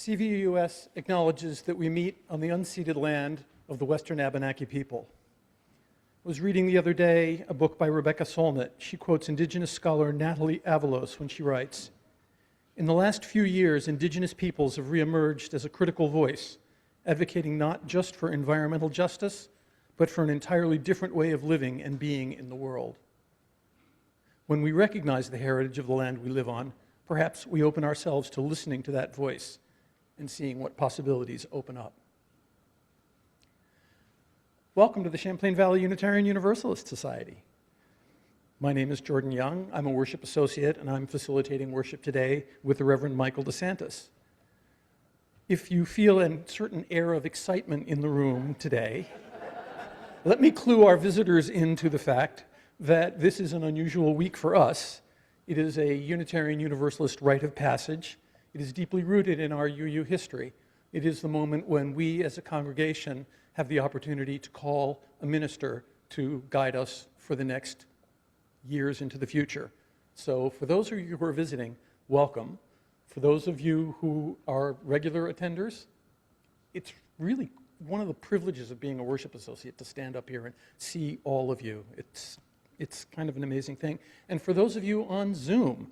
Cvuus acknowledges that we meet on the unceded land of the Western Abenaki people. I was reading the other day a book by Rebecca Solnit. She quotes Indigenous scholar Natalie Avalos when she writes, "In the last few years, Indigenous peoples have reemerged as a critical voice, advocating not just for environmental justice, but for an entirely different way of living and being in the world. When we recognize the heritage of the land we live on, perhaps we open ourselves to listening to that voice and seeing what possibilities open up." Welcome to the Champlain Valley Unitarian Universalist Society. My name is Jordan Young. I'm a worship associate, and I'm facilitating worship today with the Reverend Michael DeSantis. If you feel a certain air of excitement in the room today, let me clue our visitors into the fact that this is an unusual week for us. It is a Unitarian Universalist rite of passage. It is deeply rooted in our UU history. It is the moment when we as a congregation have the opportunity to call a minister to guide us for the next years into the future. So for those of you who are visiting, welcome. For those of you who are regular attenders, it's really one of the privileges of being a worship associate to stand up here and see all of you. It's kind of an amazing thing. And for those of you on Zoom,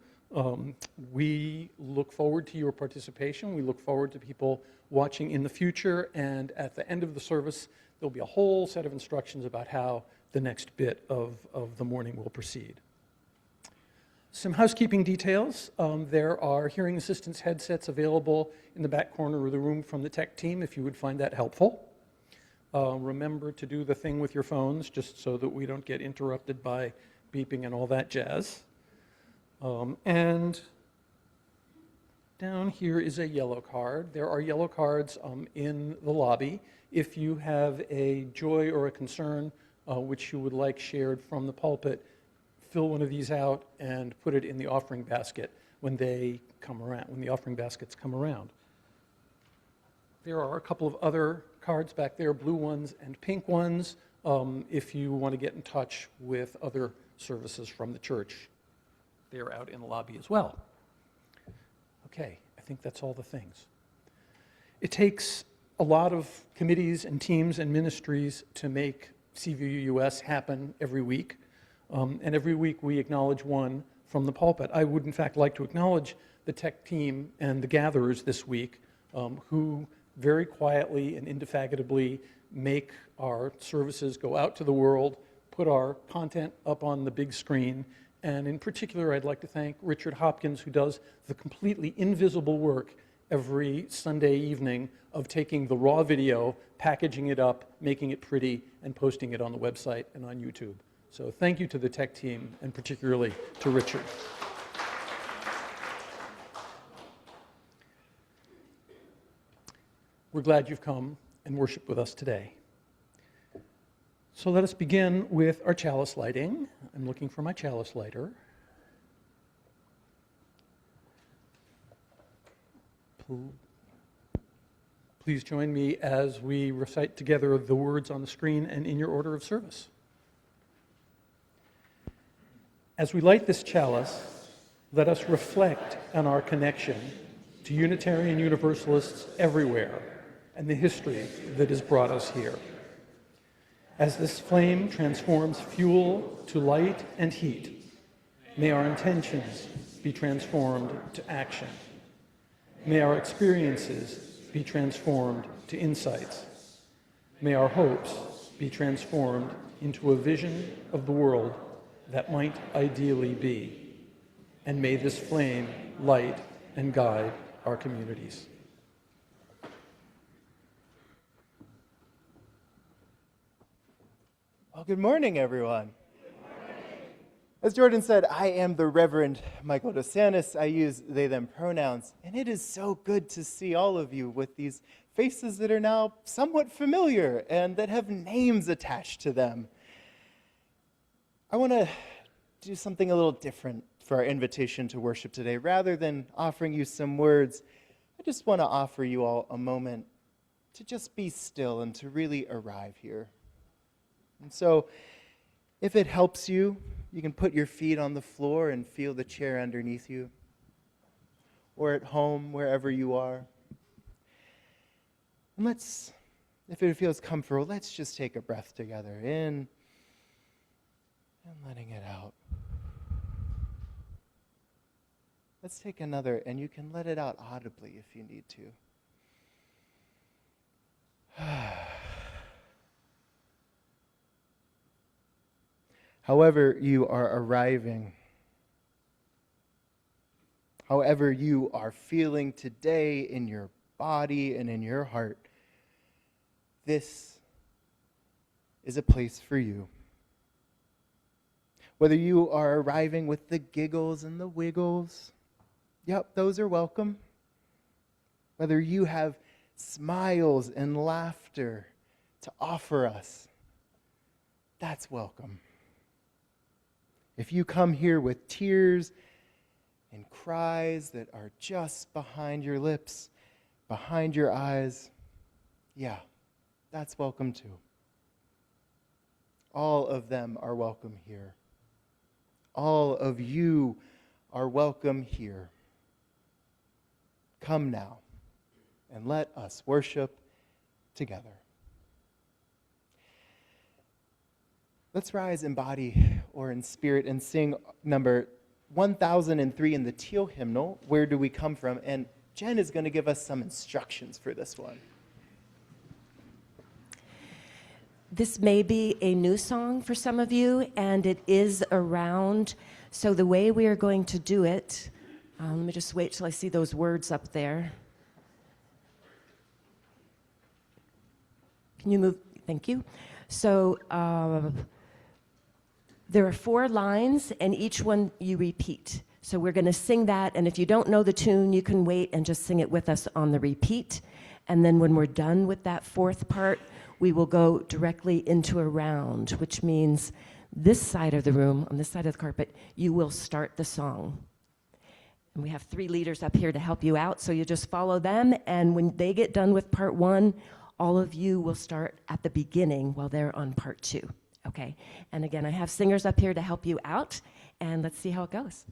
we look forward to your participation. We look forward to people watching in the future. And at the end of the service, there'll be a whole set of instructions about how the next bit of the morning will proceed. Some housekeeping details. There are hearing assistance headsets available in the back corner of the room from the tech team if you would find that helpful. Remember to do the thing with your phones just so that we don't get interrupted by beeping and all that jazz. And down here is a yellow card. There are yellow cards in the lobby. If you have a joy or a concern which you would like shared from the pulpit, fill one of these out and put it in the offering basket when they come around, when the offering baskets come around. There are a couple of other cards back there, blue ones and pink ones, if you want to get in touch with other services from the church. They're out in the lobby as well. Okay, I think that's all the things. It takes a lot of committees and teams and ministries to make Cvuus happen every week. And every week we acknowledge one from the pulpit. I would in fact like to acknowledge the tech team and the gatherers this week who very quietly and indefatigably make our services go out to the world, put our content up on the big screen. And in particular, I'd like to thank Richard Hopkins, who does the completely invisible work every Sunday evening of taking the raw video, packaging it up, making it pretty, and posting it on the website and on YouTube. So thank you to the tech team, and particularly to Richard. We're glad you've come and worshiped with us today. So let us begin with our chalice lighting. I'm looking for my chalice lighter. Please join me as we recite together the words on the screen and in your order of service. As we light this chalice, let us reflect on our connection to Unitarian Universalists everywhere and the history that has brought us here. As this flame transforms fuel to light and heat, may our intentions be transformed to action. May our experiences be transformed to insights. May our hopes be transformed into a vision of the world that might ideally be. And may this flame light and guide our communities. Well, good morning, everyone. As Jordan said, I am the Reverend Michael DeSantis. I use they, them pronouns, and it is so good to see all of you with these faces that are now somewhat familiar and that have names attached to them. I want to do something a little different for our invitation to worship today. Rather than offering you some words, I just want to offer you all a moment to just be still and to really arrive here. And so, if it helps you, you can put your feet on the floor and feel the chair underneath you. Or at home, wherever you are. And let's, if it feels comfortable, let's just take a breath together, in and letting it out. Let's take another, and you can let it out audibly if you need to. However you are arriving, however you are feeling today in your body and in your heart, this is a place for you. Whether you are arriving with the giggles and the wiggles, yep, those are welcome. Whether you have smiles and laughter to offer us, that's welcome. If you come here with tears and cries that are just behind your lips, behind your eyes, yeah, that's welcome too. All of them are welcome here. All of you are welcome here. Come now, and let us worship together. Let's rise in body or in spirit and sing number 1003 in the teal hymnal, Where Do We Come From? And Jen is going to give us some instructions for this one. This may be a new song for some of you, and it is around. So the way we are going to do it, let me just wait till I see those words up there. Can you move? Thank you. So there are 4 lines, and each one you repeat. So we're going to sing that, and if you don't know the tune, you can wait and just sing it with us on the repeat. And then when we're done with that 4th part, we will go directly into a round, which means this side of the room, on this side of the carpet, you will start the song. And we have 3 leaders up here to help you out, so you just follow them, and when they get done with part 1, all of you will start at the beginning while they're on part 2, okay? And again, I have singers up here to help you out, and let's see how it goes.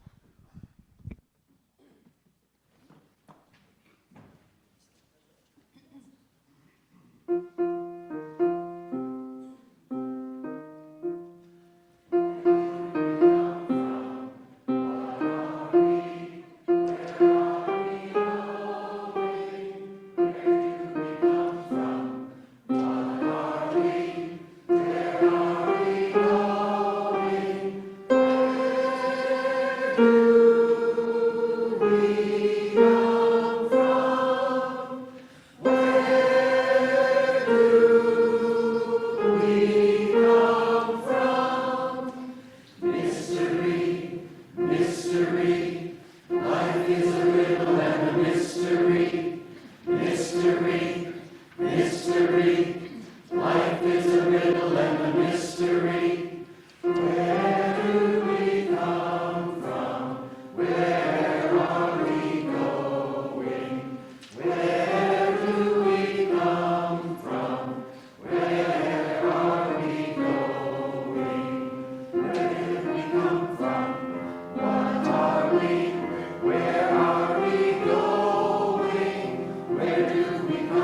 Where are we going? Where do we come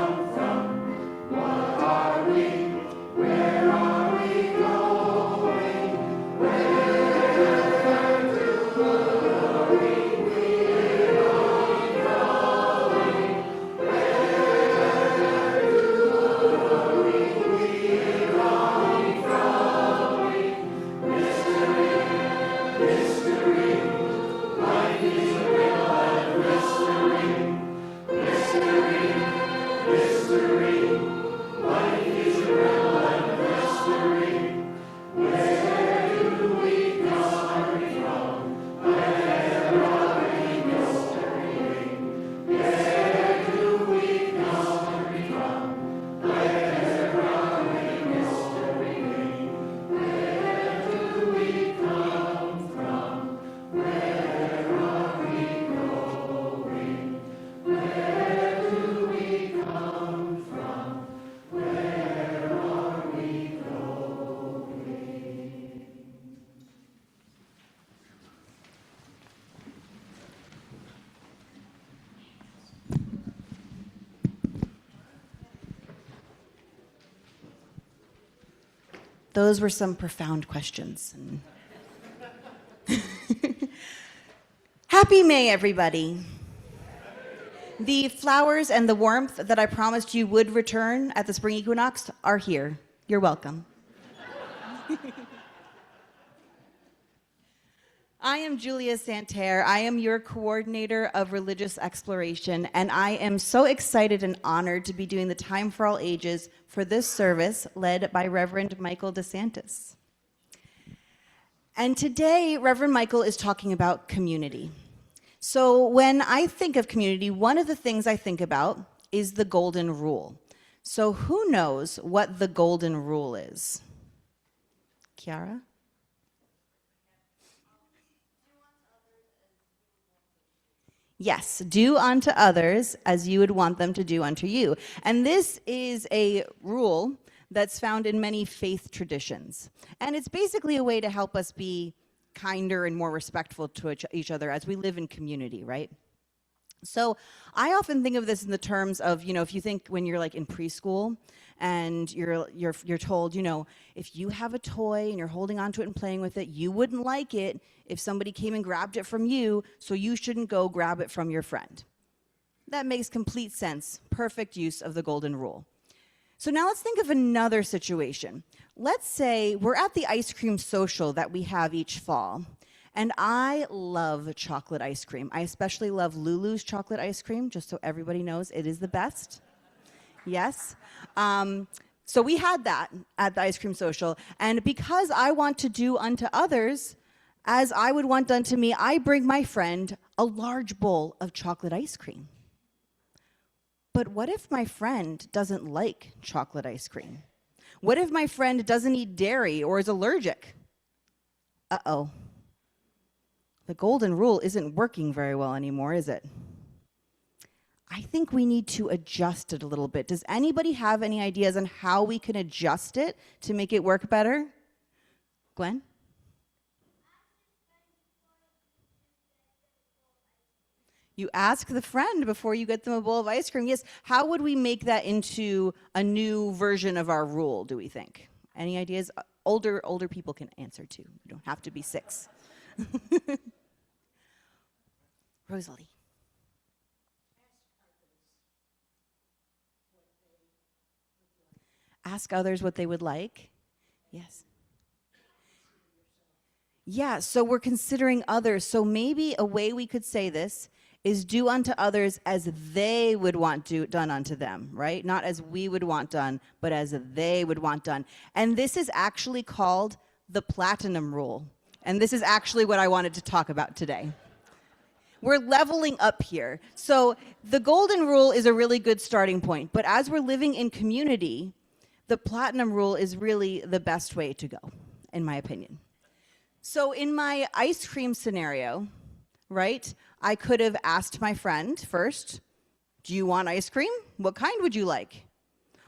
Those were some profound questions. Happy May, everybody. The flowers and the warmth that I promised you would return at the spring equinox are here. You're welcome. I am Julia Santerre. I am your coordinator of religious exploration, and I am so excited and honored to be doing the Time for All Ages for this service led by Reverend Michael DeSantis. And today, Reverend Michael is talking about community. So when I think of community, one of the things I think about is the golden rule. So who knows what the golden rule is? Kiara? Yes, do unto others as you would want them to do unto you. And this is a rule that's found in many faith traditions. And it's basically a way to help us be kinder and more respectful to each other as we live in community, right? So I often think of this in the terms of, if you think when you're like in preschool and you're told, if you have a toy and you're holding onto it and playing with it, you wouldn't like it if somebody came and grabbed it from you, so you shouldn't go grab it from your friend. That makes complete sense. Perfect use of the golden rule. So now let's think of another situation. Let's say we're at the ice cream social that we have each fall. And I love chocolate ice cream. I especially love Lulu's chocolate ice cream, just so everybody knows it is the best. Yes. So we had that at the ice cream social. And because I want to do unto others as I would want done to me, I bring my friend a large bowl of chocolate ice cream. But what if my friend doesn't like chocolate ice cream? What if my friend doesn't eat dairy or is allergic? Uh-oh. The golden rule isn't working very well anymore, is it? I think we need to adjust it a little bit. Does anybody have any ideas on how we can adjust it to make it work better? Gwen? You ask the friend before you get them a bowl of ice cream. Yes, how would we make that into a new version of our rule, do we think? Any ideas? Older people can answer too. You don't have to be 6. Rosalie. Ask others what they would like. Yes. Yeah, so we're considering others. So maybe a way we could say this is do unto others as they would want done unto them, right? Not as we would want done, but as they would want done. And this is actually called the platinum rule. And this is actually what I wanted to talk about today. We're leveling up here. So the golden rule is a really good starting point, but as we're living in community, the platinum rule is really the best way to go, in my opinion. So in my ice cream scenario, right, I could have asked my friend first, do you want ice cream? What kind would you like?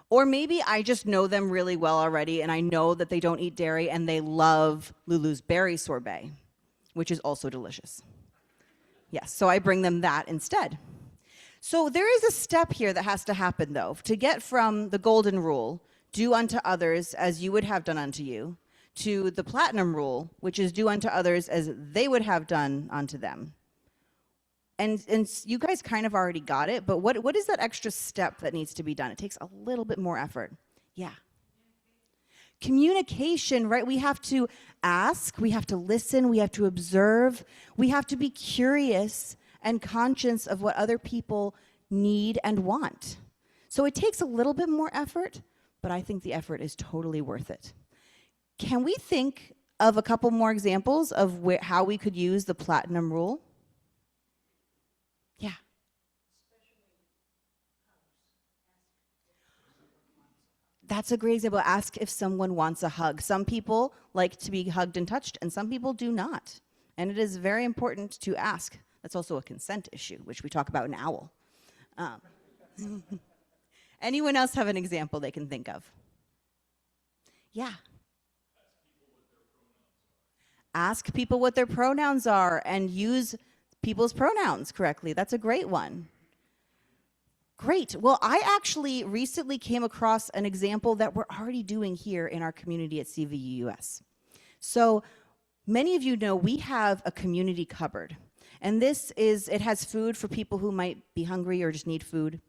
Or maybe I just know them really well already and I know that they don't eat dairy and they love Lulu's berry sorbet, which is also delicious. Yes, so I bring them that instead. So there is a step here that has to happen, though, to get from the golden rule, do unto others as you would have done unto you, to the platinum rule, which is do unto others as they would have done unto them. And you guys kind of already got it, but what is that extra step that needs to be done? It takes a little bit more effort. Yeah. Communication, right? We have to ask, we have to listen, we have to observe, we have to be curious and conscious of what other people need and want. So it takes a little bit more effort, but I think the effort is totally worth it. Can we think of a couple more examples of how we could use the platinum rule? Yeah. That's a great example. Ask if someone wants a hug. Some people like to be hugged and touched, and some people do not. And it is very important to ask. That's also a consent issue, which we talk about in OWL. Anyone else have an example they can think of? Yeah. Ask people what their pronouns are and use people's pronouns correctly. That's a great one. Great. Well, I actually recently came across an example that we're already doing here in our community at CVUS. So many of you know we have a community cupboard. And it has food for people who might be hungry or just need food.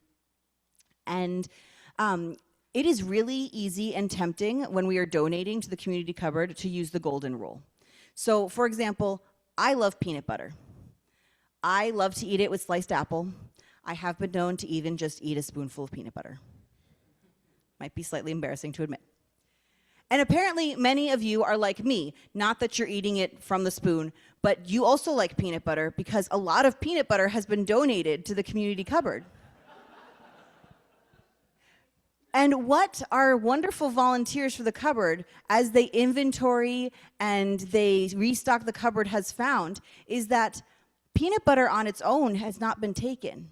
And it is really easy and tempting when we are donating to the community cupboard to use the golden rule. So, for example, I love peanut butter. I love to eat it with sliced apple. I have been known to even just eat a spoonful of peanut butter. Might be slightly embarrassing to admit. And apparently, many of you are like me. Not that you're eating it from the spoon, but you also like peanut butter because a lot of peanut butter has been donated to the community cupboard. And what our wonderful volunteers for the cupboard, as they inventory and they restock the cupboard, has found is that peanut butter on its own has not been taken.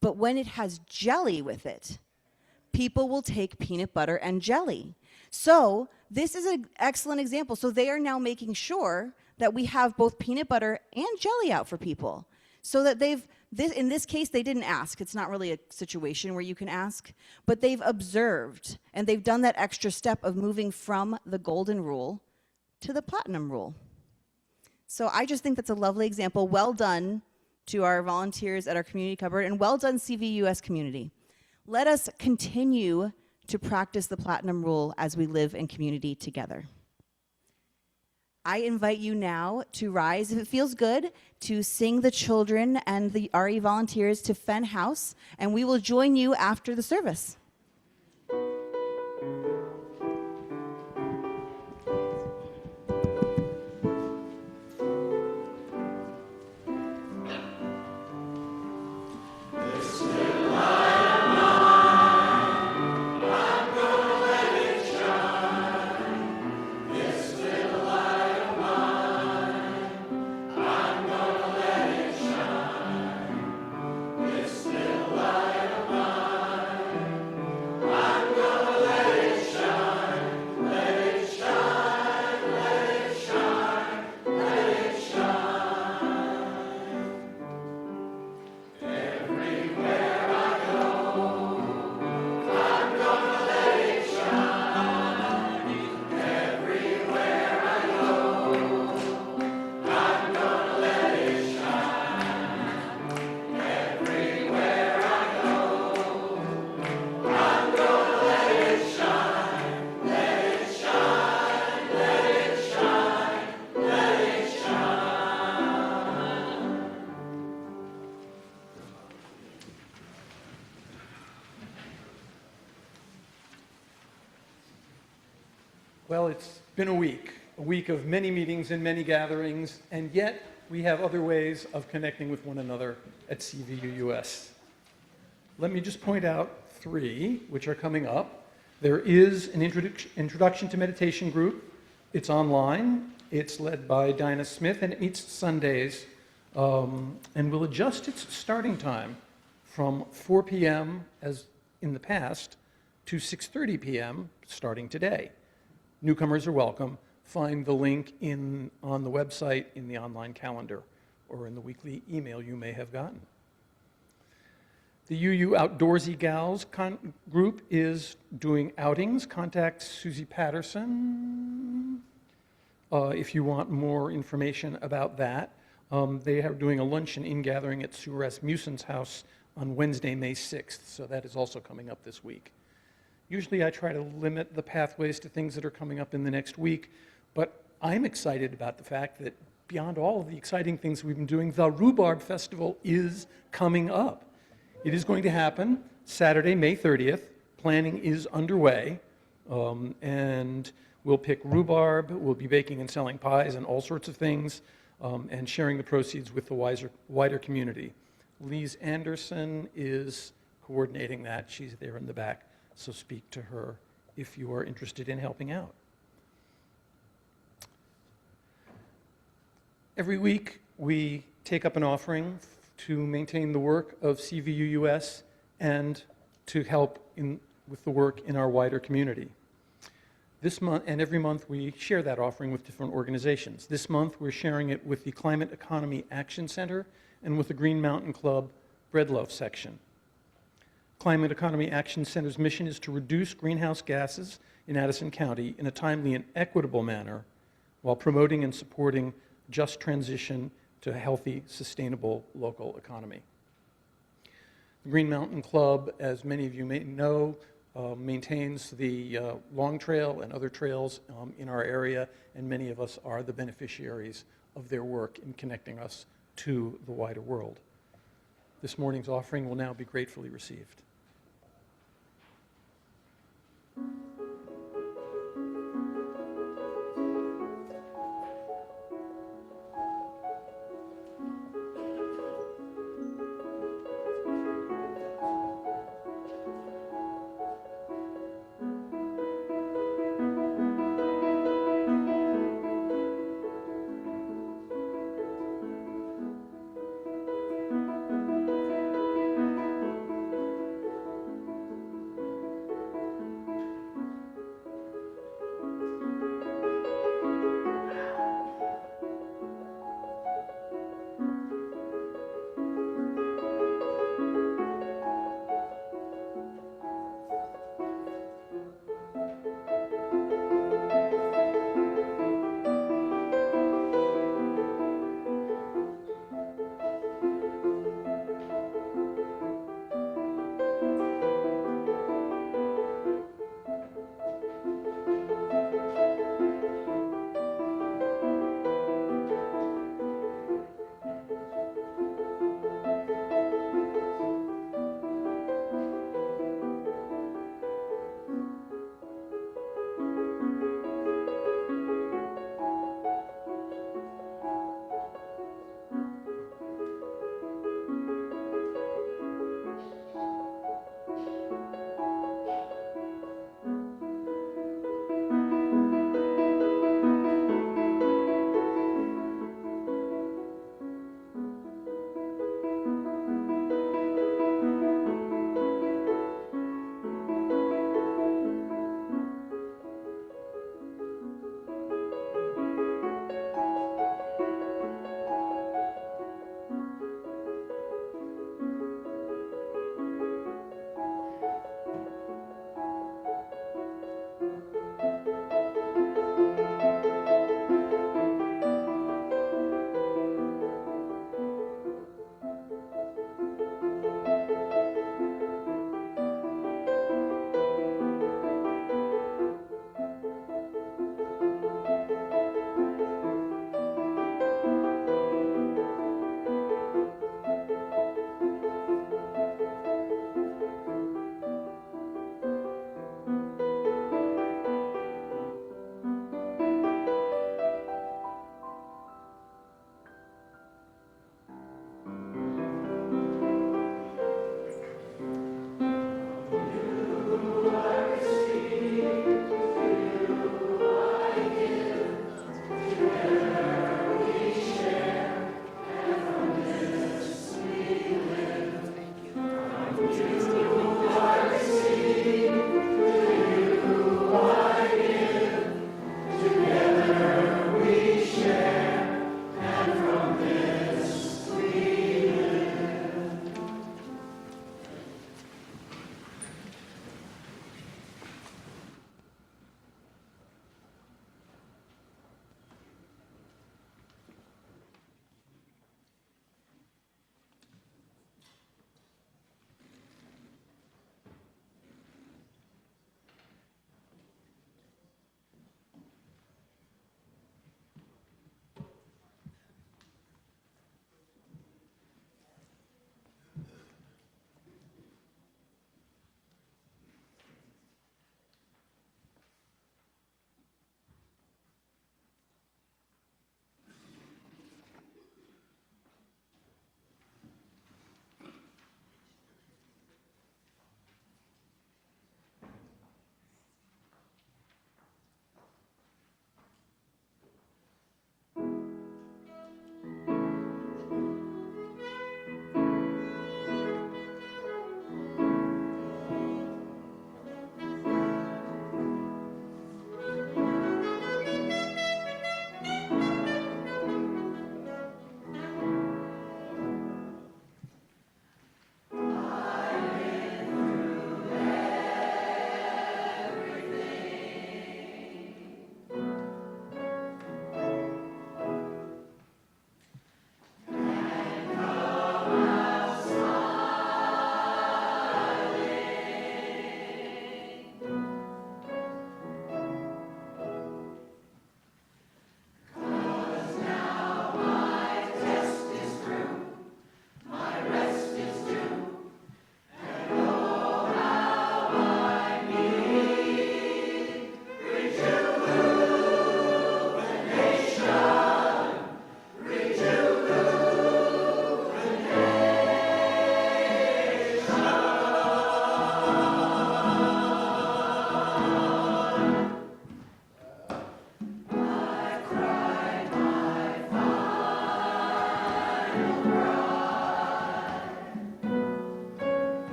But when it has jelly with it, people will take peanut butter and jelly. So this is an excellent example. So they are now making sure that we have both peanut butter and jelly out for people. So that in this case, they didn't ask. It's not really a situation where you can ask. But they've observed, and they've done that extra step of moving from the golden rule to the platinum rule. So I just think that's a lovely example. Well done to our volunteers at our community cupboard, and well done, CVUS community. Let us continue to practice the platinum rule as we live in community together. I invite you now to rise, if it feels good, to sing the children and the RE volunteers to Fen House, and we will join you after the service. Well, it's been a week of many meetings and many gatherings, and yet we have other ways of connecting with one another at CVUS. Let me just point out 3, which are coming up. There is an introduction to meditation group. It's online. It's led by Dinah Smith, and it meets Sundays, and will adjust its starting time from 4 p.m., as in the past, to 6:30 p.m., starting today. Newcomers are welcome. Find the link on the website, in the online calendar, or in the weekly email you may have gotten. The UU Outdoorsy Gals group is doing outings. Contact Susie Patterson if you want more information about that. They are doing a lunch and in-gathering at Sue Rasmussen's house on Wednesday, May 6th, so that is also coming up this week. Usually I try to limit the pathways to things that are coming up in the next week, but I'm excited about the fact that beyond all of the exciting things we've been doing, the Rhubarb Festival is coming up. It is going to happen Saturday, May 30th. Planning is underway, and we'll pick rhubarb. We'll be baking and selling pies and all sorts of things, and sharing the proceeds with the wider community. Lise Anderson is coordinating that. She's there in the back. So speak to her if you are interested in helping out. Every week, we take up an offering to maintain the work of CVUS and to help with the work in our wider community. This month, and every month, we share that offering with different organizations. This month, we're sharing it with the Climate Economy Action Center and with the Green Mountain Club Bread Loaf section. Climate Economy Action Center's mission is to reduce greenhouse gases in Addison County in a timely and equitable manner while promoting and supporting just transition to a healthy, sustainable local economy. The Green Mountain Club, as many of you may know, maintains the Long Trail and other trails in our area, and many of us are the beneficiaries of their work in connecting us to the wider world. This morning's offering will now be gratefully received.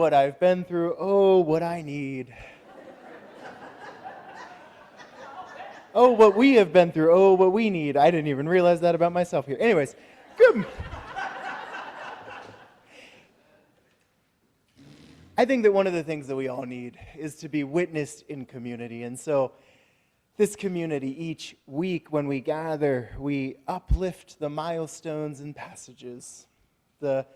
what I've been through, oh, what I need. Oh, what we have been through, oh, what we need. I didn't even realize that about myself here. Anyways, good. I think that one of the things that we all need is to be witnessed in community. And so this community, each week when we gather, we uplift the milestones and passages, the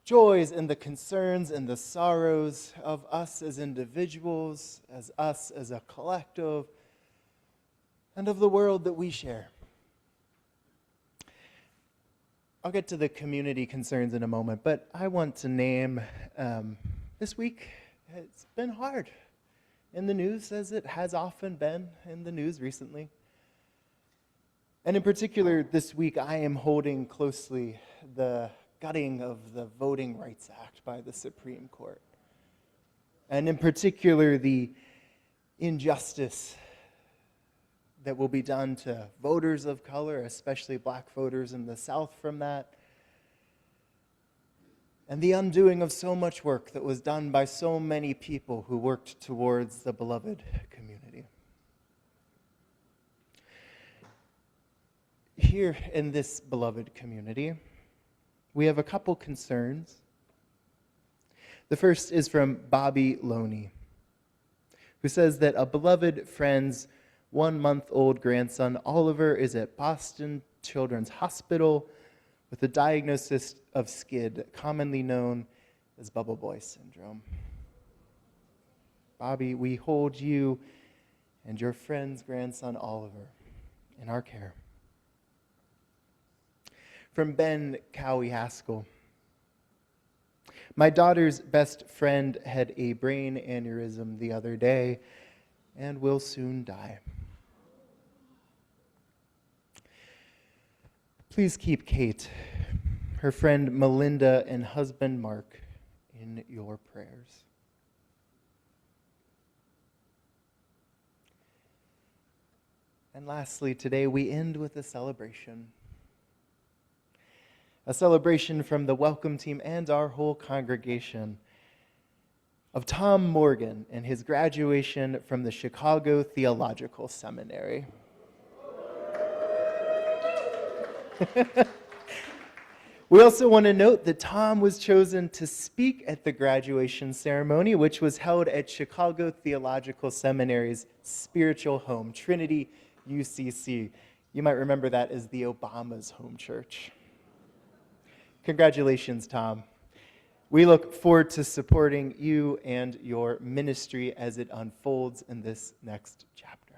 joys and the concerns and the sorrows of us as individuals, as us as a collective, and of the world that we share. I'll get to the community concerns in a moment, but I want to name this week, it's been hard in the news, as it has often been in the news recently. And in particular, this week, I am holding closely the gutting of the Voting Rights Act by the Supreme Court. And in particular, the injustice that will be done to voters of color, especially black voters in the South from that, and the undoing of so much work that was done by so many people who worked towards the beloved community. Here in this beloved community, we have a couple concerns. The first is from Bobby Loney, who says that a beloved friend's 1-month-old grandson, Oliver, is at Boston Children's Hospital with a diagnosis of SCID, commonly known as Bubble Boy syndrome. Bobby, we hold you and your friend's grandson, Oliver, in our care. From Ben Cowie Haskell. My daughter's best friend had a brain aneurysm the other day and will soon die. Please keep Kate, her friend Melinda, and husband Mark in your prayers. And lastly, today we end with a celebration. A celebration from the welcome team and our whole congregation of Tom Morgan and his graduation from the Chicago Theological Seminary. We also want to note that Tom was chosen to speak at the graduation ceremony, which was held at Chicago Theological Seminary's spiritual home, Trinity UCC. You might remember that as the Obama's home church. Congratulations, Tom. We look forward to supporting you and your ministry as it unfolds in this next chapter.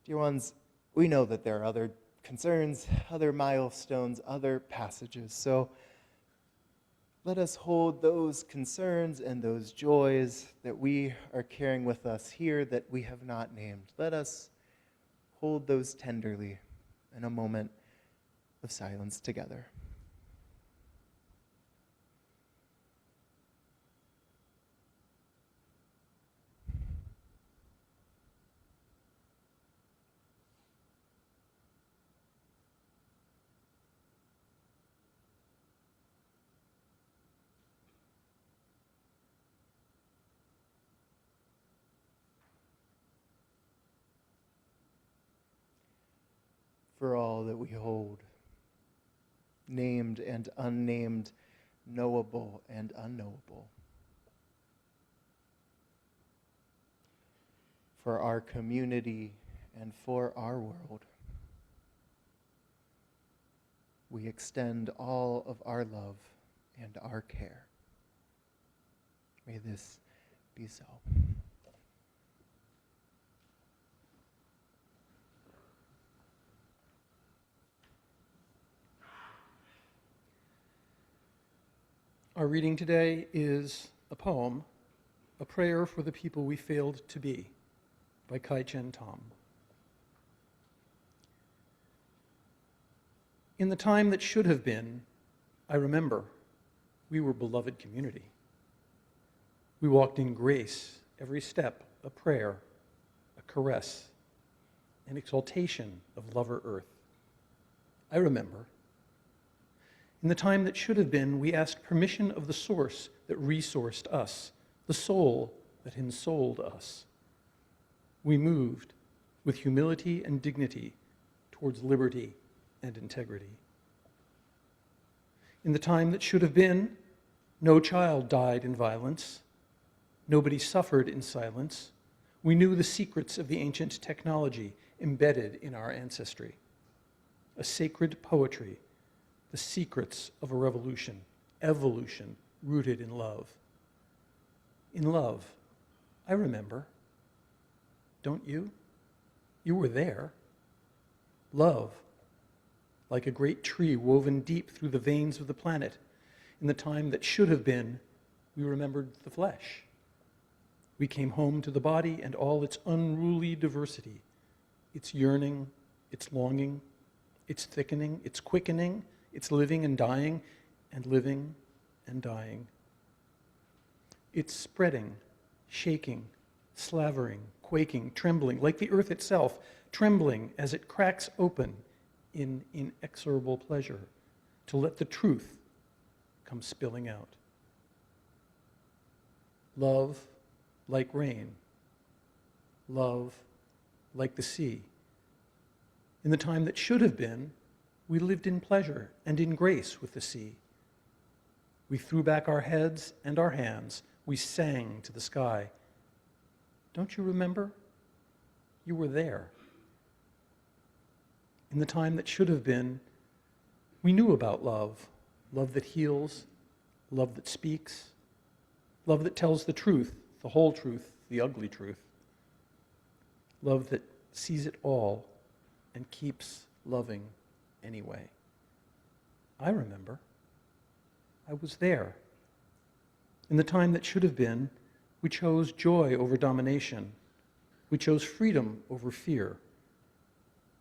Dear ones, we know that there are other concerns, other milestones, other passages. So let us hold those concerns and those joys that we are carrying with us here that we have not named. Let us hold those tenderly in a moment of silence together. For all that we hold, named and unnamed, knowable and unknowable. For our community and for our world, we extend all of our love and our care. May this be so. Our reading today is a poem, A Prayer for the People We Failed to Be, by Kai-Chen Tom. In the time that should have been, I remember we were beloved community. We walked in grace, every step a prayer, a caress, an exaltation of lover earth. I remember. In the time that should have been, we asked permission of the source that resourced us, the soul that ensouled us. We moved with humility and dignity towards liberty and integrity. In the time that should have been, no child died in violence. Nobody suffered in silence. We knew the secrets of the ancient technology embedded in our ancestry. A sacred poetry, the secrets of a revolution, evolution rooted in love. In love, I remember. Don't you? You were there. Love, like a great tree woven deep through the veins of the planet. In the time that should have been, we remembered the flesh. We came home to the body and all its unruly diversity, its yearning, its longing, its thickening, its quickening, its living and dying, and living and dying. Its spreading, shaking, slavering, quaking, trembling, like the earth itself, trembling as it cracks open in inexorable pleasure to let the truth come spilling out. Love like rain. Love like the sea. In the time that should have been, we lived in pleasure and in grace with the sea. We threw back our heads and our hands. We sang to the sky. Don't you remember? You were there. In the time that should have been, we knew about love. Love that heals, love that speaks, love that tells the truth, the whole truth, the ugly truth. Love that sees it all and keeps loving anyway. I remember. I was there. In the time that should have been, we chose joy over domination. We chose freedom over fear.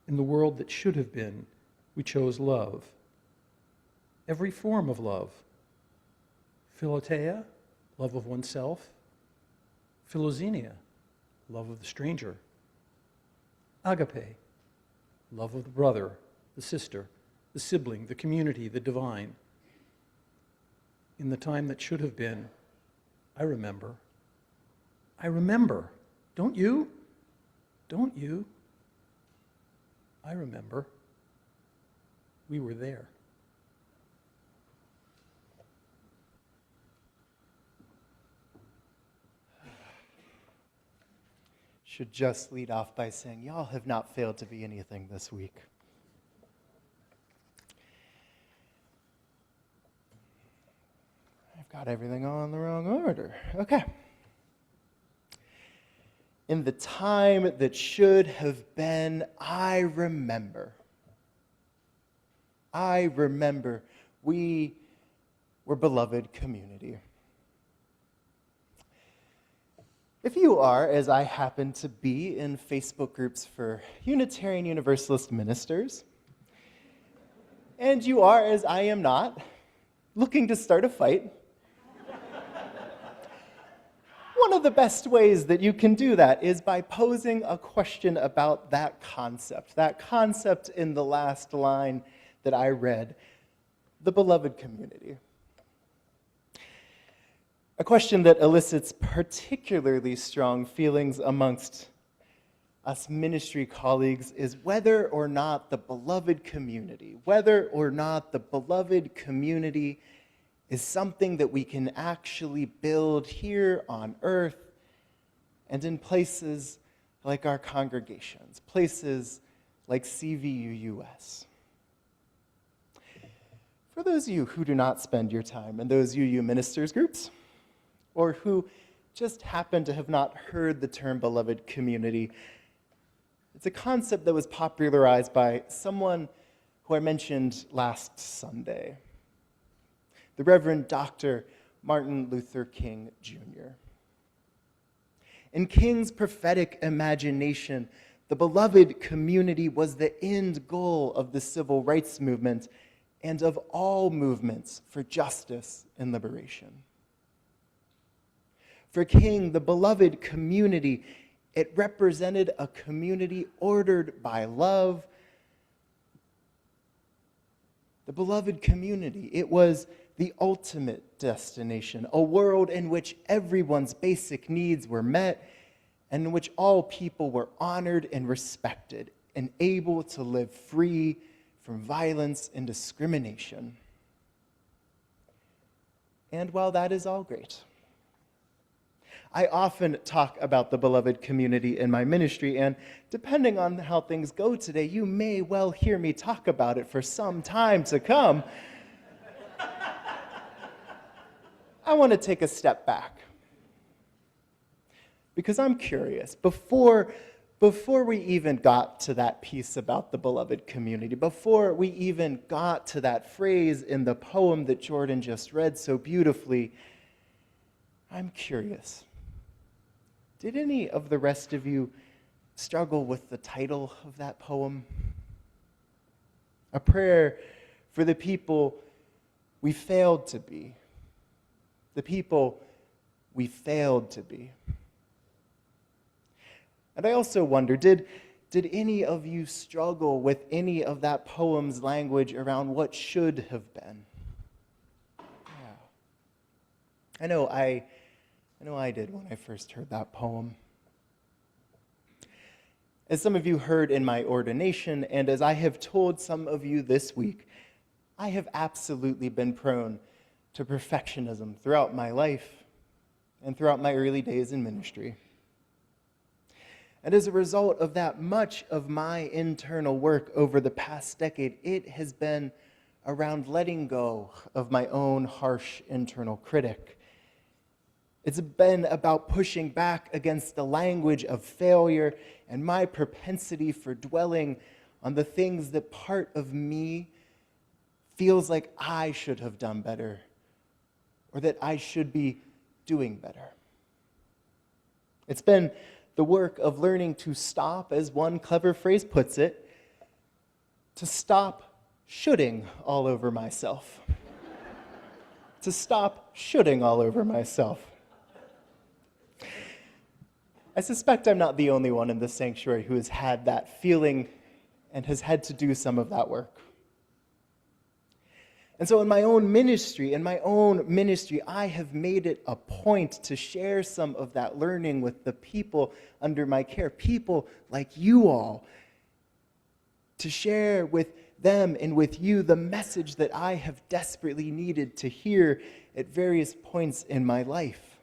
In the world that should have been, we chose love. Every form of love. Philotea, love of oneself. Philoxenia, love of the stranger. Agape, love of the brother, the sister, the sibling, the community, the divine. In the time that should have been, I remember. I remember. Don't you? Don't you? I remember. We were there. Should just lead off by saying, y'all have not failed to be anything this week. I've got everything all in the wrong order. Okay. In the time that should have been, I remember. I remember we were beloved community. If you are, as I happen to be, in Facebook groups for Unitarian Universalist ministers, and you are, as I am not, looking to start a fight, one of the best ways that you can do that is by posing a question about that concept in the last line that I read, the beloved community. A question that elicits particularly strong feelings amongst us ministry colleagues is whether or not the beloved community is something that we can actually build here on earth and in places like our congregations, places like CVUUS. For those of you who do not spend your time in those UU ministers groups, or who just happen to have not heard the term beloved community, it's a concept that was popularized by someone who I mentioned last Sunday, the Reverend Dr. Martin Luther King Jr. In King's prophetic imagination, the beloved community was the end goal of the civil rights movement and of all movements for justice and liberation. For King, the beloved community, it represented a community ordered by love, The beloved community, it was the ultimate destination, a world in which everyone's basic needs were met and in which all people were honored and respected and able to live free from violence and discrimination. And while that is all great, I often talk about the beloved community in my ministry, and depending on how things go today, you may well hear me talk about it for some time to come. I want to take a step back because I'm curious. Before we even got to that piece about the beloved community, before we even got to that phrase in the poem that Jordan just read so beautifully, I'm curious. Did any of the rest of you struggle with the title of that poem? A prayer for the people we failed to be. The people we failed to be. And I also wonder, did any of you struggle with any of that poem's language around what should have been? Yeah. I know I did when I first heard that poem. As some of you heard in my ordination, and as I have told some of you this week, I have absolutely been prone to perfectionism throughout my life and throughout my early days in ministry. And as a result of that, much of my internal work over the past decade, it has been around letting go of my own harsh internal critic. It's been about pushing back against the language of failure and my propensity for dwelling on the things that part of me feels like I should have done better or that I should be doing better. It's been the work of learning to stop, as one clever phrase puts it, to stop shoulding all over myself. To stop shoulding all over myself. I suspect I'm not the only one in this sanctuary who has had that feeling and has had to do some of that work. And so in my own ministry, I have made it a point to share some of that learning with the people under my care, people like you all, to share with them and with you the message that I have desperately needed to hear at various points in my life.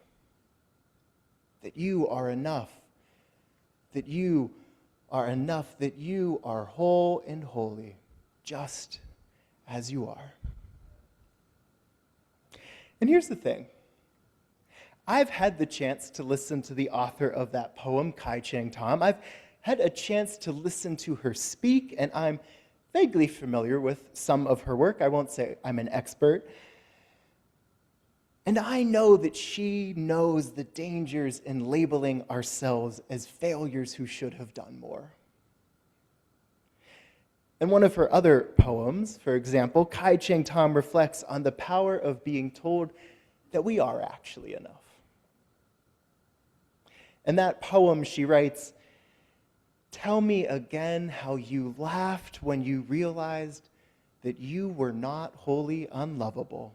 That you are enough, that you are enough, that you are whole and holy, just as you are. And here's the thing. I've had the chance to listen to the author of that poem, Kai-Cheng Tom. I've had a chance to listen to her speak, and I'm vaguely familiar with some of her work. I won't say I'm an expert. And I know that she knows the dangers in labeling ourselves as failures who should have done more. In one of her other poems, for example, Kai-Cheng Tom reflects on the power of being told that we are actually enough. In that poem, she writes, "Tell me again how you laughed when you realized that you were not wholly unlovable.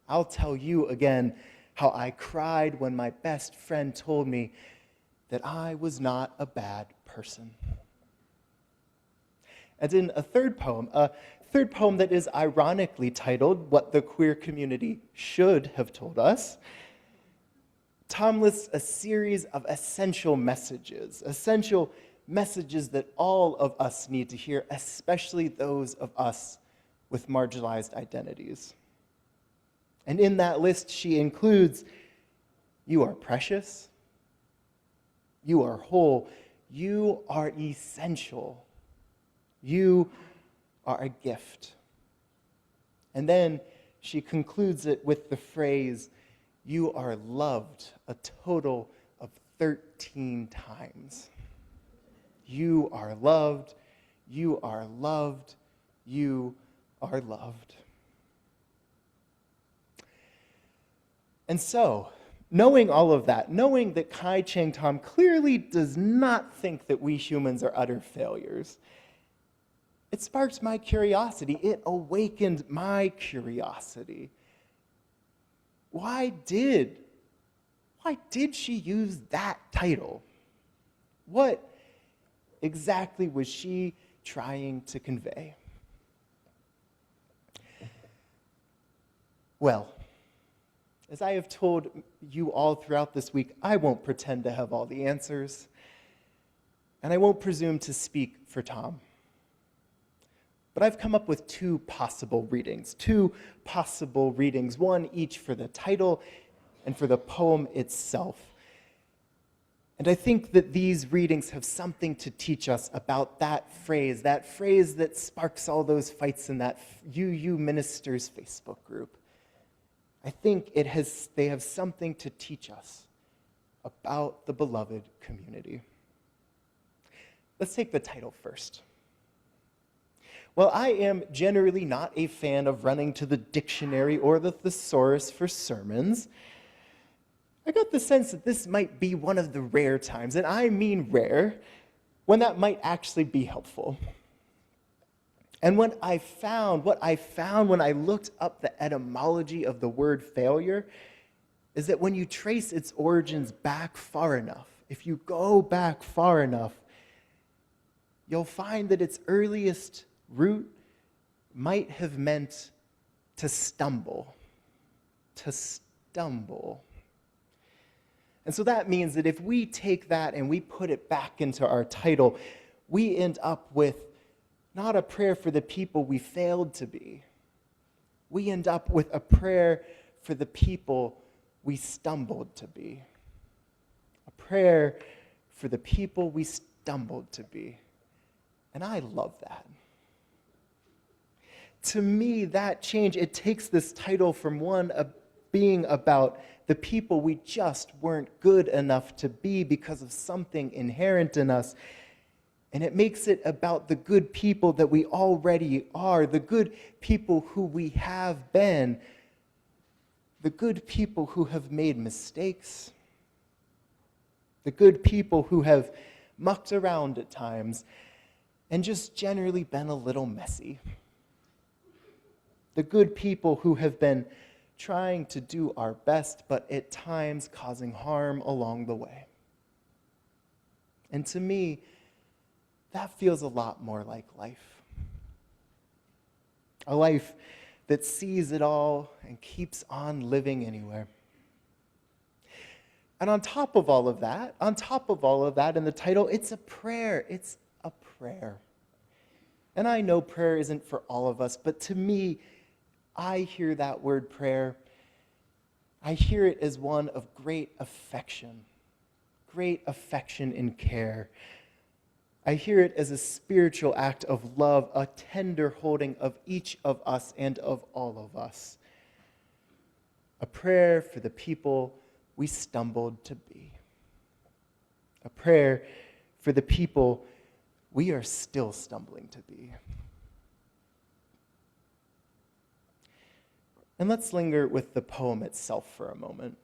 I'll tell you again how I cried when my best friend told me that I was not a bad person." And in a third poem that is ironically titled "What the Queer Community Should Have Told Us," Tom lists a series of essential messages that all of us need to hear, especially those of us with marginalized identities. And in that list, she includes, you are precious, you are whole, you are essential, you are a gift. And then she concludes it with the phrase, you are loved, a total of 13 times. You are loved, you are loved, you are loved. And so, knowing all of that, knowing that Kai-Cheng Tom clearly does not think that we humans are utter failures, It sparked my curiosity. It awakened my curiosity. Why did she use that title? What exactly was she trying to convey? Well, as I have told you all throughout this week, I won't pretend to have all the answers, and I won't presume to speak for Tom. But I've come up with two possible readings, one each for the title and for the poem itself. And I think that these readings have something to teach us about that phrase that sparks all those fights in that UU Ministers Facebook group. I think they have something to teach us about the beloved community. Let's take the title first. While I am generally not a fan of running to the dictionary or the thesaurus for sermons, I got the sense that this might be one of the rare times, and I mean rare, when that might actually be helpful. And what I found when I looked up the etymology of the word failure is that when you trace its origins back far enough, if you go back far enough, you'll find that its earliest root might have meant to stumble. To stumble. And so that means that if we take that and we put it back into our title, we end up with not a prayer for the people we failed to be. We end up with a prayer for the people we stumbled to be. A prayer for the people we stumbled to be. And I love that. To me, that change, it takes this title from one of being about the people we just weren't good enough to be because of something inherent in us, and it makes it about the good people that we already are, the good people who we have been, the good people who have made mistakes, the good people who have mucked around at times and just generally been a little messy. The good people who have been trying to do our best, but at times causing harm along the way. And to me, that feels a lot more like life. A life that sees it all and keeps on living anywhere. And on top of all of that in the title, it's a prayer. It's a prayer. And I know prayer isn't for all of us, but to me, I hear that word prayer. I hear it as one of great affection and care. I hear it as a spiritual act of love, a tender holding of each of us and of all of us. A prayer for the people we stumbled to be. A prayer for the people we are still stumbling to be. And let's linger with the poem itself for a moment.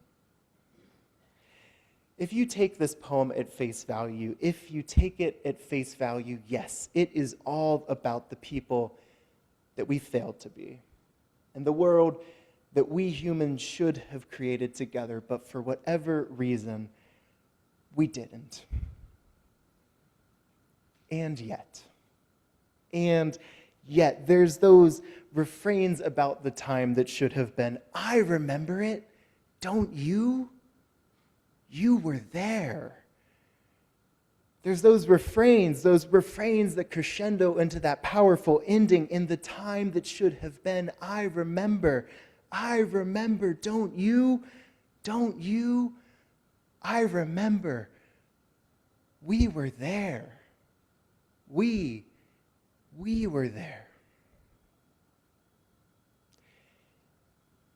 If you take this poem at face value, yes, it is all about the people that we failed to be, and the world that we humans should have created together, but for whatever reason, we didn't. And yet, there's those refrains about the time that should have been, I remember it, don't you? You were there. There's those refrains that crescendo into that powerful ending in the time that should have been, I remember, don't you? I remember. We were there. We were there.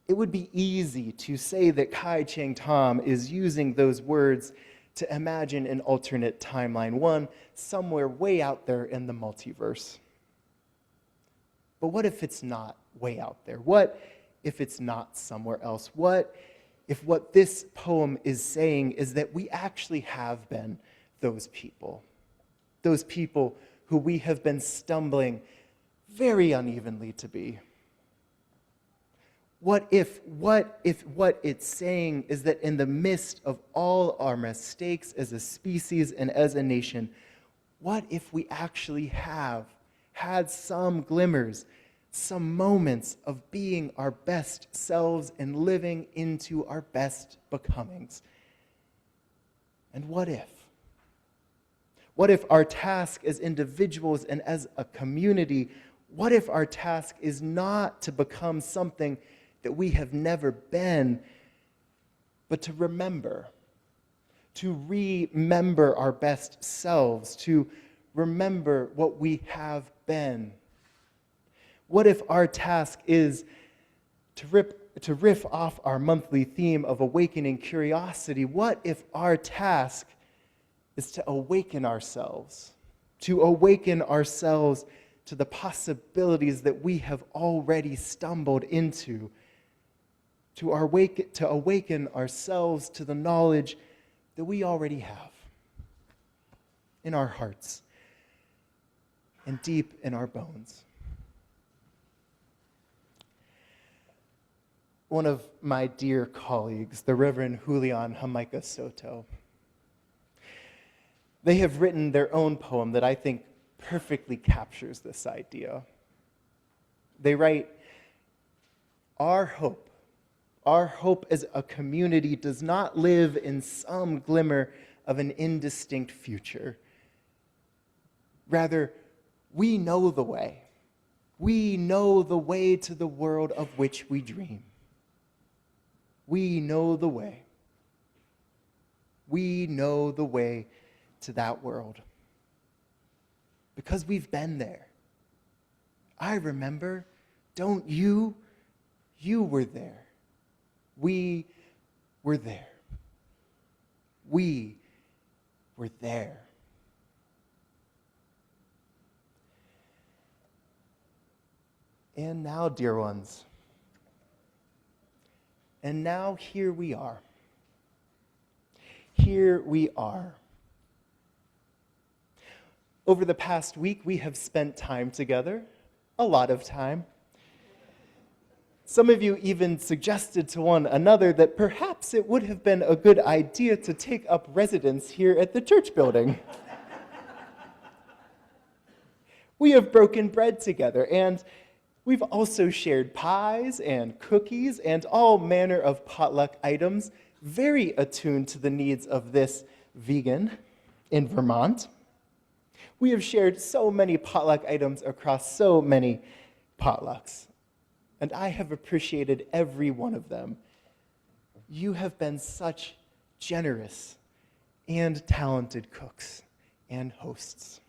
It would be easy to say that Kai Cheng Thom is using those words to imagine an alternate timeline, one somewhere way out there in the multiverse. But what if it's not way out there? What if it's not somewhere else? What if what this poem is saying is that we actually have been those people who we have been stumbling very unevenly to be? What if what it's saying is that in the midst of all our mistakes as a species and as a nation, what if we actually have had some glimmers, some moments of being our best selves and living into our best becomings? And what if? What if our task as individuals and as a community, what if our task is not to become something that we have never been, but to remember our best selves, to remember what we have been? What if our task is to riff off our monthly theme of awakening curiosity? What if our task is to awaken ourselves to the possibilities that we have already stumbled into, to awaken ourselves to the knowledge that we already have in our hearts and deep in our bones? One of my dear colleagues, the Reverend Julia Santerre, they have written their own poem that I think perfectly captures this idea. They write, our hope as a community does not live in some glimmer of an indistinct future. Rather, we know the way. We know the way to the world of which we dream. We know the way. We know the way to that world. Because we've been there. I remember, don't you? You were there. We were there. We were there. And now, dear ones, and now here we are. Here we are. Over the past week, we have spent time together, a lot of time. Some of you even suggested to one another that perhaps it would have been a good idea to take up residence here at the church building. We have broken bread together, and we've also shared pies and cookies and all manner of potluck items, very attuned to the needs of this vegan in Vermont. We have shared so many potluck items across so many potlucks, and I have appreciated every one of them. You have been such generous and talented cooks and hosts.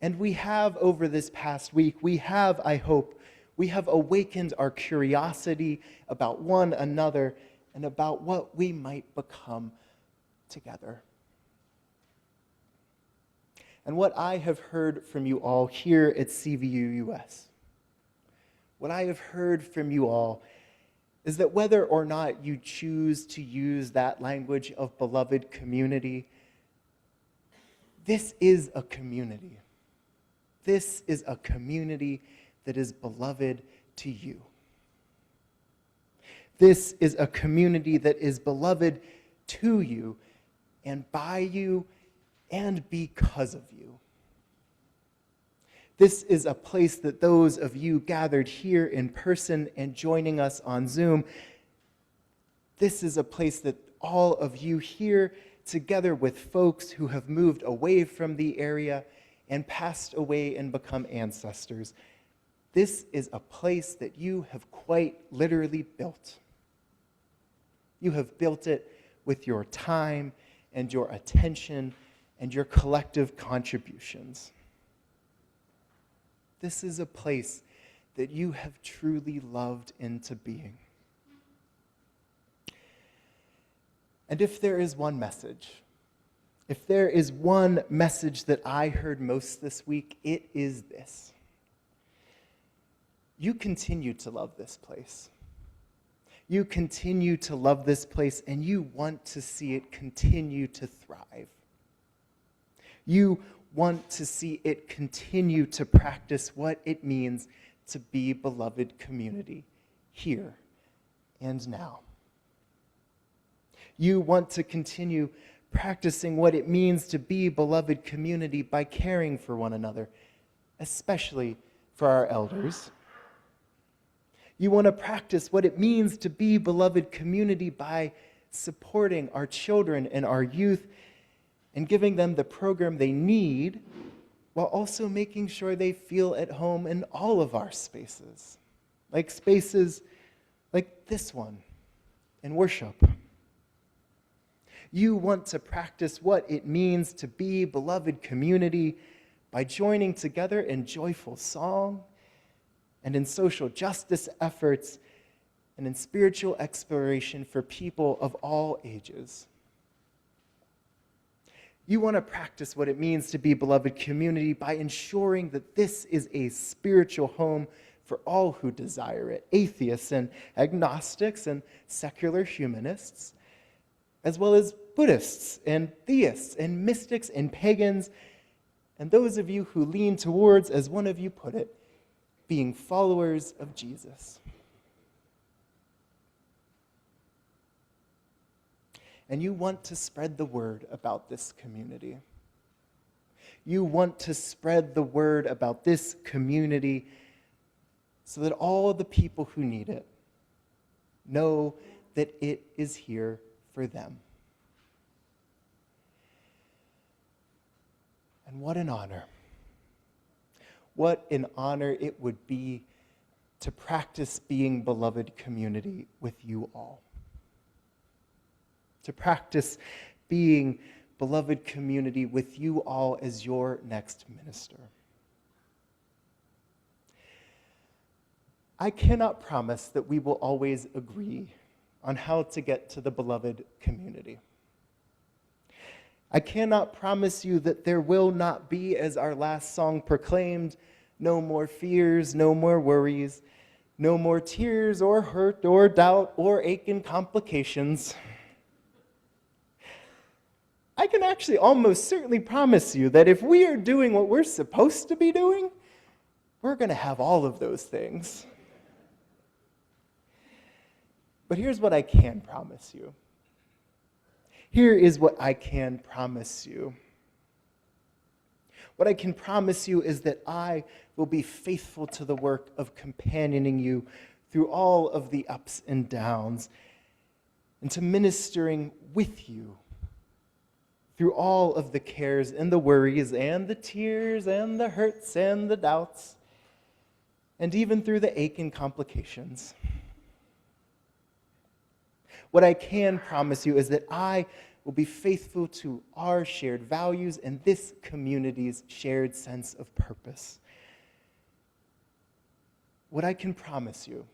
And we have, over this past week, I hope, we have awakened our curiosity about one another and about what we might become together. And what I have heard from you all here at CVU-US, what I have heard from you all is that whether or not you choose to use that language of beloved community, this is a community. This is a community that is beloved to you. This is a community that is beloved to you and by you and because of you. This is a place that those of you gathered here in person and joining us on Zoom, this is a place that all of you here, together with folks who have moved away from the area and passed away and become ancestors, this is a place that you have quite literally built. You have built it with your time and your attention and your collective contributions. This is a place that you have truly loved into being. And if there is one message that I heard most this week, it is this. You continue to love this place. You continue to love this place, and you want to see it continue to thrive. You want to see it continue to practice what it means to be beloved community here and now. You want to continue practicing what it means to be beloved community by caring for one another, especially for our elders. You want to practice what it means to be beloved community by supporting our children and our youth and giving them the program they need, while also making sure they feel at home in all of our spaces, like spaces like this one in worship. You want to practice what it means to be beloved community by joining together in joyful song and in social justice efforts and in spiritual exploration for people of all ages. You want to practice what it means to be beloved community by ensuring that this is a spiritual home for all who desire it, atheists and agnostics and secular humanists, as well as Buddhists and theists and mystics and pagans, and those of you who lean towards, as one of you put it, being followers of Jesus. And you want to spread the word about this community. You want to spread the word about this community so that all the people who need it know that it is here for them. And what an honor. What an honor it would be to practice being beloved community with you all. To practice being beloved community with you all as your next minister. I cannot promise that we will always agree on how to get to the beloved community. I cannot promise you that there will not be, as our last song proclaimed, no more fears, no more worries, no more tears or hurt or doubt or ache and complications. I can actually almost certainly promise you that if we are doing what we're supposed to be doing, we're going to have all of those things. But here's what I can promise you. Here is what I can promise you. What I can promise you is that I will be faithful to the work of companioning you through all of the ups and downs, and to ministering with you through all of the cares and the worries and the tears and the hurts and the doubts, and even through the ache and complications. What I can promise you is that I will be faithful to our shared values and this community's shared sense of purpose. What I can promise you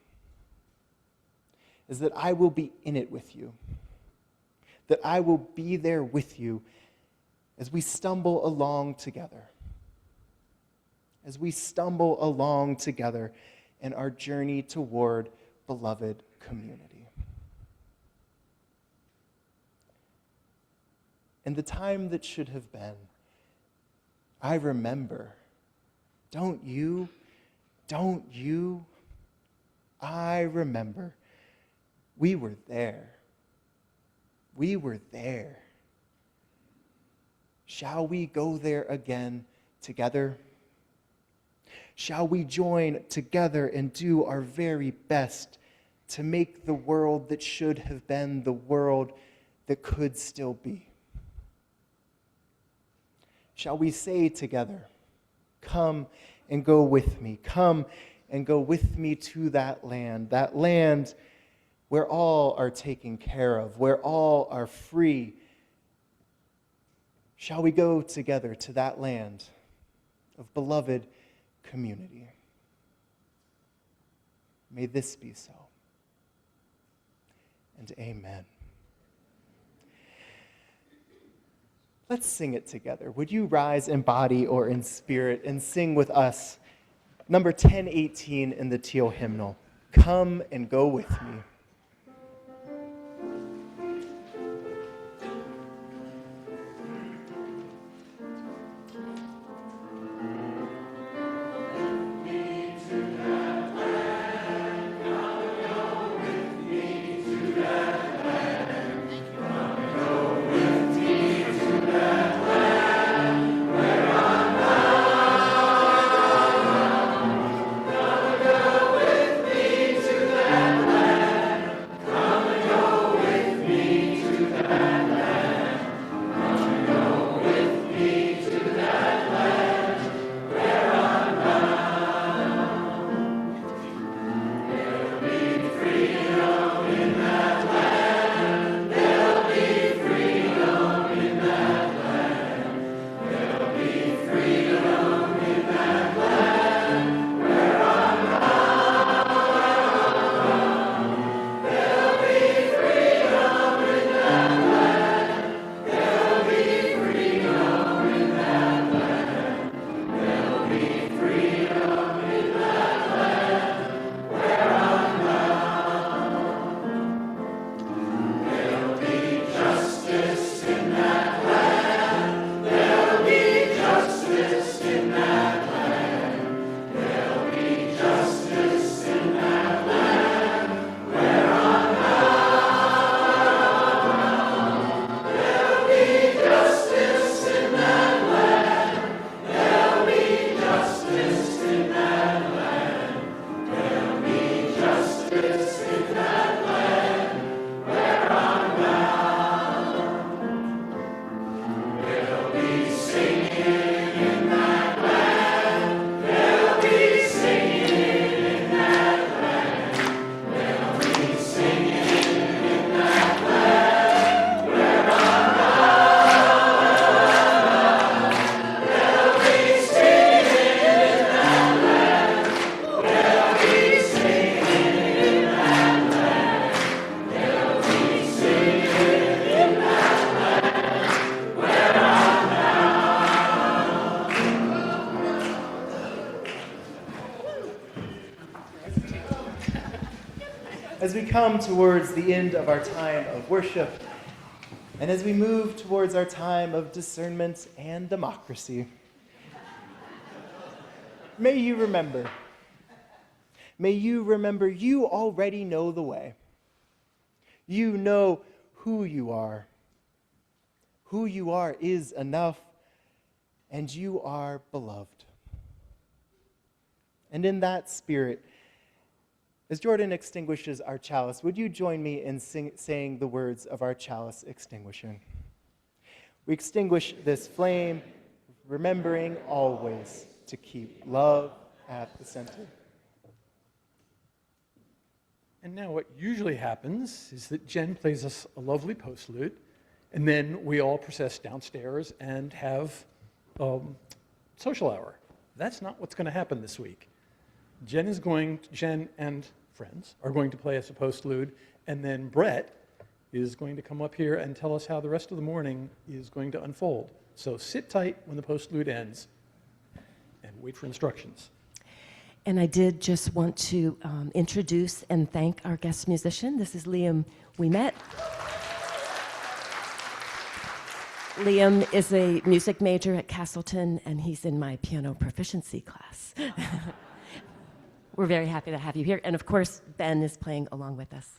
is that I will be in it with you, that I will be there with you as we stumble along together, in our journey toward beloved community. In the time that should have been, I remember, don't you? I remember. We were there. Shall we go there again together? Shall we join together and do our very best to make the world that should have been the world that could still be? Shall we say together, come and go with me, come and go with me to that land where all are taken care of, where all are free. Shall we go together to that land of beloved community? May this be so. And amen. Let's sing it together. Would you rise in body or in spirit and sing with us number 1018 in the teal hymnal, Come and Go With Me. as we come towards the end of our time of worship, and as we move towards our time of discernment and democracy, may you remember you already know the way. You know who you are. Who you are is enough, and you are beloved. And in that spirit, as Jordan extinguishes our chalice, would you join me in saying the words of our chalice extinguishing? We extinguish this flame, remembering always to keep love at the center. And now what usually happens is that Jen plays us a lovely postlude, and then we all process downstairs and have social hour. That's not what's going to happen this week. Jen and friends are going to play us a postlude, and then Brett is going to come up here and tell us how the rest of the morning is going to unfold. So sit tight when the postlude ends and wait for instructions. And I did just want to introduce and thank our guest musician. This is Liam Ouimet. Liam is a music major at Castleton, and he's in my piano proficiency class. We're very happy to have you here. And of course, Ben is playing along with us.